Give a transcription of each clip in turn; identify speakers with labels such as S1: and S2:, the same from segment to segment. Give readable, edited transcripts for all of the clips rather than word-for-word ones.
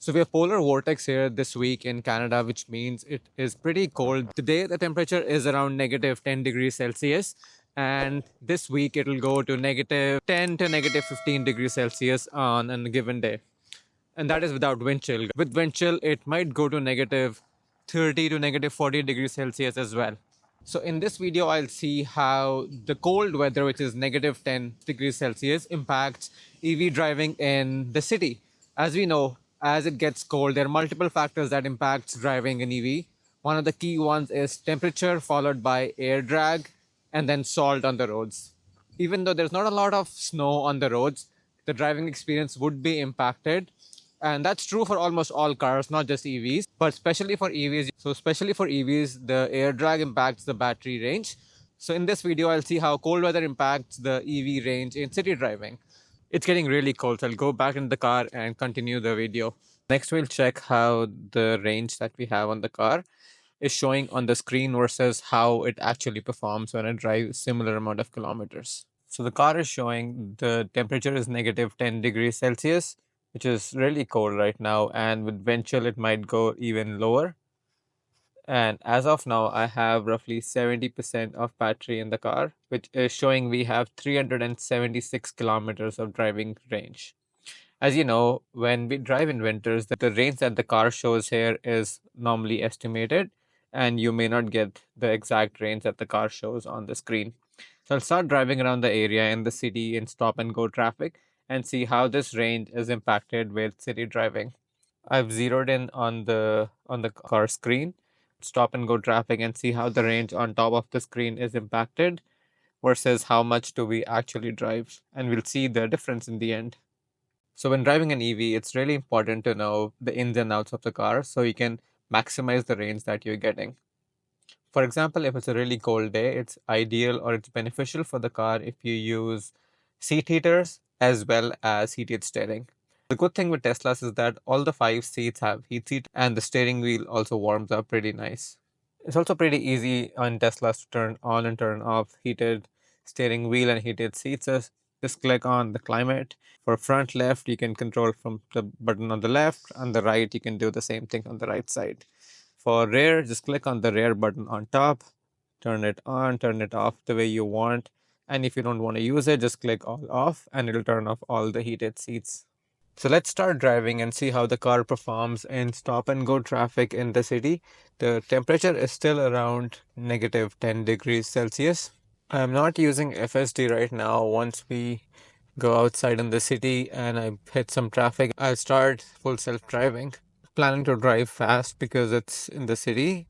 S1: So we have polar vortex here this week in Canada, which means it is pretty cold. Today the temperature is around negative 10 degrees Celsius, and this week it will go to negative 10 to negative 15 degrees Celsius on a given day. And that is without wind chill. With wind chill, it might go to negative 30 to negative 40 degrees Celsius as well. So in this video, I'll see how the cold weather, which is negative 10 degrees Celsius, impacts EV driving in the city. As we know, as it gets cold, there are multiple factors that impacts driving in EV. One of the key ones is temperature, followed by air drag, and then salt on the roads. Even though there's not a lot of snow on the roads, the driving experience would be impacted. And that's true for almost all cars, not just EVs, but especially for EVs. So especially for EVs, the air drag impacts the battery range. So in this video, I'll see how cold weather impacts the EV range in city driving. It's getting really cold, so I'll go back in the car and continue the video. Next, we'll check how the range that we have on the car is showing on the screen versus how it actually performs when it drives similar amount of kilometers. So the car is showing the temperature is negative 10 degrees Celsius, which is really cold right now, and with wind chill it might go even lower. And as of now, I have roughly 70% of battery in the car, which is showing we have 376 kilometers of driving range. As you know, when we drive in winters, the range that the car shows here is normally estimated, and you may not get the exact range that the car shows on the screen. So I'll start driving around the area in the city in stop and go traffic and see how this range is impacted with city driving. I've zeroed in on the car screen, stop and go traffic, and see how the range on top of the screen is impacted versus how much do we actually drive, and we'll see the difference in the end. So when driving an EV, it's really important to know the ins and outs of the car so you can maximize the range that you're getting. For example, if it's a really cold day, it's ideal or it's beneficial for the car if you use seat heaters as well as heated steering. The good thing with Teslas is that all the five seats have heat seat and the steering wheel also warms up pretty nice. It's also pretty easy on Teslas to turn on and turn off heated steering wheel and heated seats. Just click on the climate. For front left, you can control from the button on the left. On the right, you can do the same thing on the right side. For rear, just click on the rear button on top, turn it on, turn it off the way you want. And if you don't want to use it, just click all off and it'll turn off all the heated seats. So let's start driving and see how the car performs in stop and go traffic in the city. The temperature is still around negative 10 degrees Celsius. I'm not using FSD right now. Once we go outside in the city and I hit some traffic, I'll start full self-driving. Planning to drive fast because it's in the city,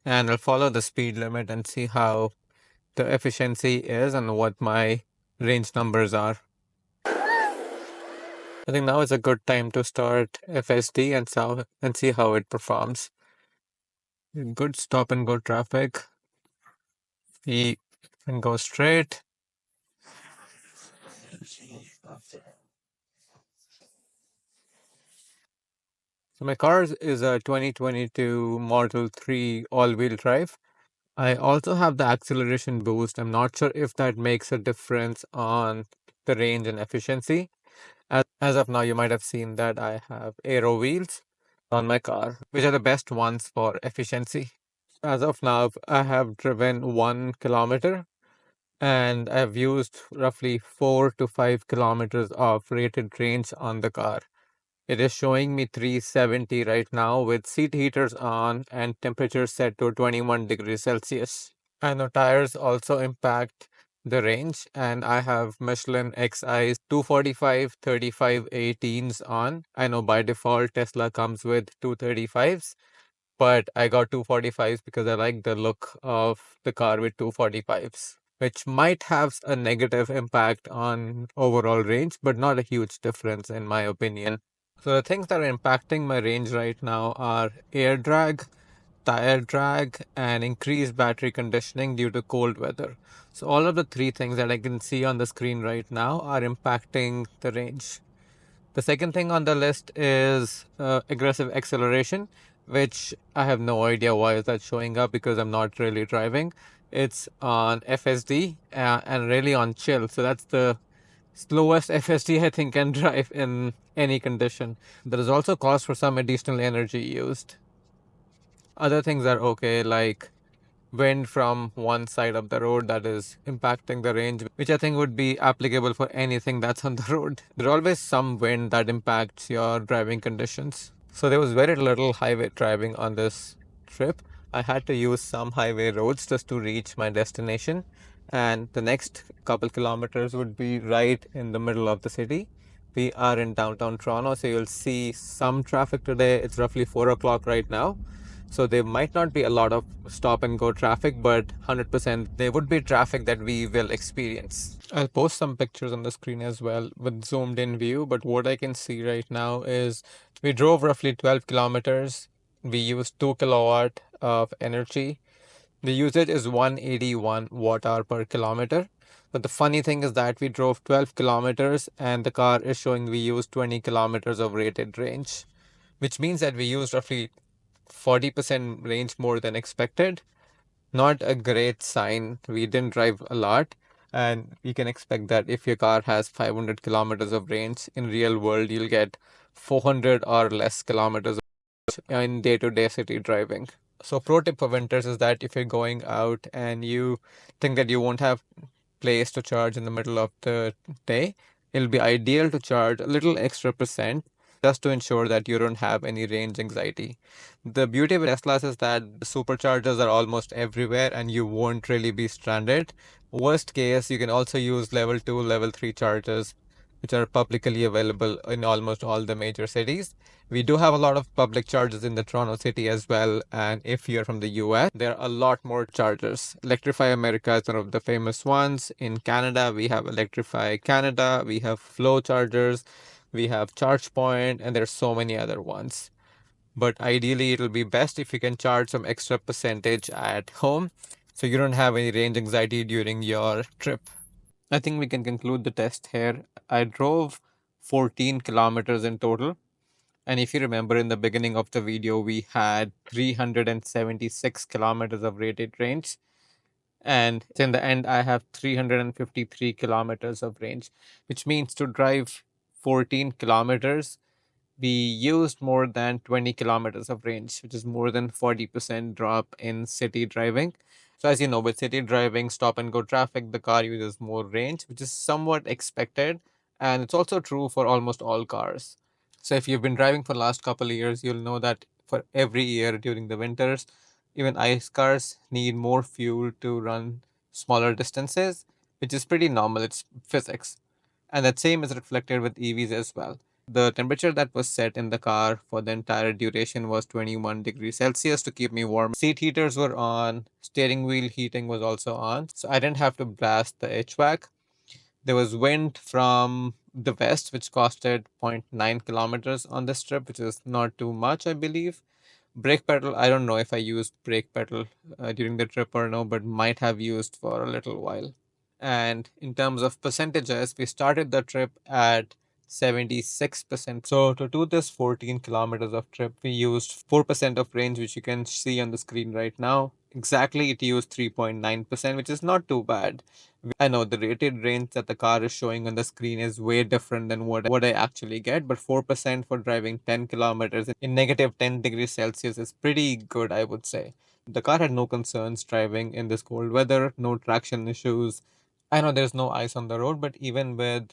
S1: and I'll follow the speed limit and see how the efficiency is and what my range numbers are. I think now is a good time to start FSD and see how it performs. Good stop and go traffic. We can go straight. So my car is a 2022 Model 3 all-wheel drive. I also have the acceleration boost. I'm not sure if that makes a difference on the range and efficiency. As of now, you might have seen that I have aero wheels on my car, which are the best ones for efficiency. As of now, I have driven 1 kilometer and I've used roughly 4 to 5 kilometers of rated range on the car. It is showing me 370 right now with seat heaters on and temperature set to 21 degrees Celsius. And the tires also impact the range, and I have Michelin XI 245 35 18s on. I know by default Tesla comes with 235s, but I got 245s because I like the look of the car with 245s, which might have a negative impact on overall range, but not a huge difference in my opinion. So the things that are impacting my range right now are air drag, tire drag, and increased battery conditioning due to cold weather. So all of the three things that I can see on the screen right now are impacting the range. The second thing on the list is aggressive acceleration, which I have no idea why is that showing up because I'm not really driving. It's on FSD and really on chill. So that's the slowest FSD I think can drive in any condition. There is also cost for some additional energy used. Other things are okay, like wind from one side of the road that is impacting the range, which I think would be applicable for anything that's on the road. There's always some wind that impacts your driving conditions. So there was very little highway driving on this trip. I had to use some highway roads just to reach my destination. And the next couple kilometers would be right in the middle of the city. We are in downtown Toronto, so you'll see some traffic today. It's roughly 4 o'clock right now. So there might not be a lot of stop and go traffic, but 100% there would be traffic that we will experience. I'll post some pictures on the screen as well with zoomed in view, but what I can see right now is we drove roughly 12 kilometers. We used 2 kilowatt of energy. The usage is 181 watt hour per kilometer. But the funny thing is that we drove 12 kilometers and the car is showing we used 20 kilometers of rated range, which means that we used roughly 40% range more than expected. Not a great sign. We didn't drive a lot. And you can expect that if your car has 500 kilometers of range, in real world, you'll get 400 or less kilometers in day-to-day city driving. So pro tip for winters is that if you're going out and you think that you won't have place to charge in the middle of the day, it'll be ideal to charge a little extra percent just to ensure that you don't have any range anxiety. The beauty with Teslas is that the superchargers are almost everywhere and you won't really be stranded. Worst case, you can also use level 2, level 3 chargers, which are publicly available in almost all the major cities. We do have a lot of public chargers in the Toronto city as well, and if you're from the US, there are a lot more chargers. Electrify America is one of the famous ones. In Canada, we have Electrify Canada, we have Flow chargers, we have ChargePoint, and there's so many other ones. But ideally, it'll be best if you can charge some extra percentage at home so you don't have any range anxiety during your trip. I think we can conclude the test here. I drove 14 kilometers in total. And if you remember in the beginning of the video, we had 376 kilometers of rated range. And in the end, I have 353 kilometers of range, which means to drive 14 kilometers, we used more than 20 kilometers of range, which is more than 40% drop in city driving. So as you know, with city driving, stop and go traffic, the car uses more range, which is somewhat expected. And it's also true for almost all cars. So if you've been driving for the last couple of years, you'll know that for every year during the winters, even ICE cars need more fuel to run smaller distances, which is pretty normal. It's physics. And that same is reflected with EVs as well. The temperature that was set in the car for the entire duration was 21 degrees Celsius to keep me warm. Seat heaters were on, steering wheel heating was also on, so I didn't have to blast the HVAC. There was wind from the west, which costed zero point 0.9 kilometers on this trip, which is not too much, I believe. Brake pedal, I don't know if I used brake pedal during the trip or no, but might have used for a little while. And in terms of percentages, we started the trip at 76%. So to do this 14 kilometers of trip, we used 4% of range, which you can see on the screen right now. Exactly, it used 3.9%, which is not too bad. I know the rated range that the car is showing on the screen is way different than what I actually get, but 4% for driving 10 kilometers in negative 10 degrees Celsius is pretty good, I would say. The car had no concerns driving in this cold weather, no traction issues. I know there's no ice on the road, but even with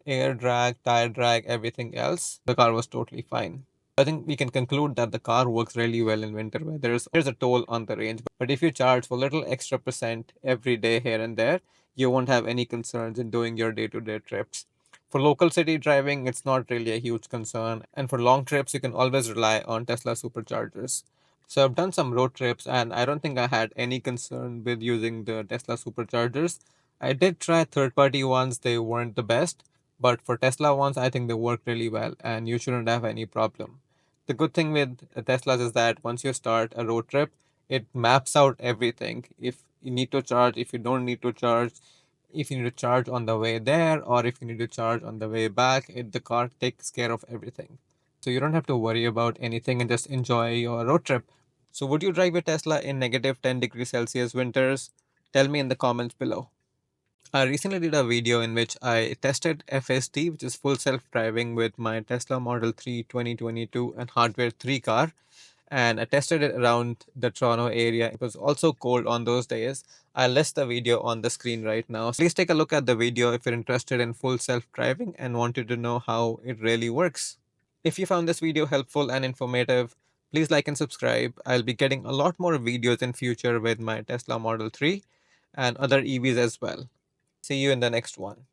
S1: air drag, tire drag, everything else, the car was totally fine. I think we can conclude that the car works really well in winter weather. There's a toll on the range, but if you charge for a little extra percent every day here and there, you won't have any concerns in doing your day-to-day trips. For local city driving, it's not really a huge concern, and for long trips, you can always rely on Tesla superchargers. So I've done some road trips, and I don't think I had any concern with using the Tesla superchargers. I did try third-party ones; they weren't the best, but for Tesla ones, I think they work really well, and you shouldn't have any problem. The good thing with Teslas is that once you start a road trip, it maps out everything. If you need to charge, if you don't need to charge, if you need to charge on the way there, or if you need to charge on the way back, the car takes care of everything. So you don't have to worry about anything and just enjoy your road trip. So would you drive a Tesla in negative 10 degrees Celsius winters? Tell me in the comments below. I recently did a video in which I tested FSD, which is full self-driving, with my Tesla Model 3 2022 and Hardware 3 car. And I tested it around the Toronto area. It was also cold on those days. I'll list the video on the screen right now. So please take a look at the video if you're interested in full self-driving and wanted to know how it really works. If you found this video helpful and informative, please like and subscribe. I'll be getting a lot more videos in future with my Tesla Model 3 and other EVs as well. See you in the next one.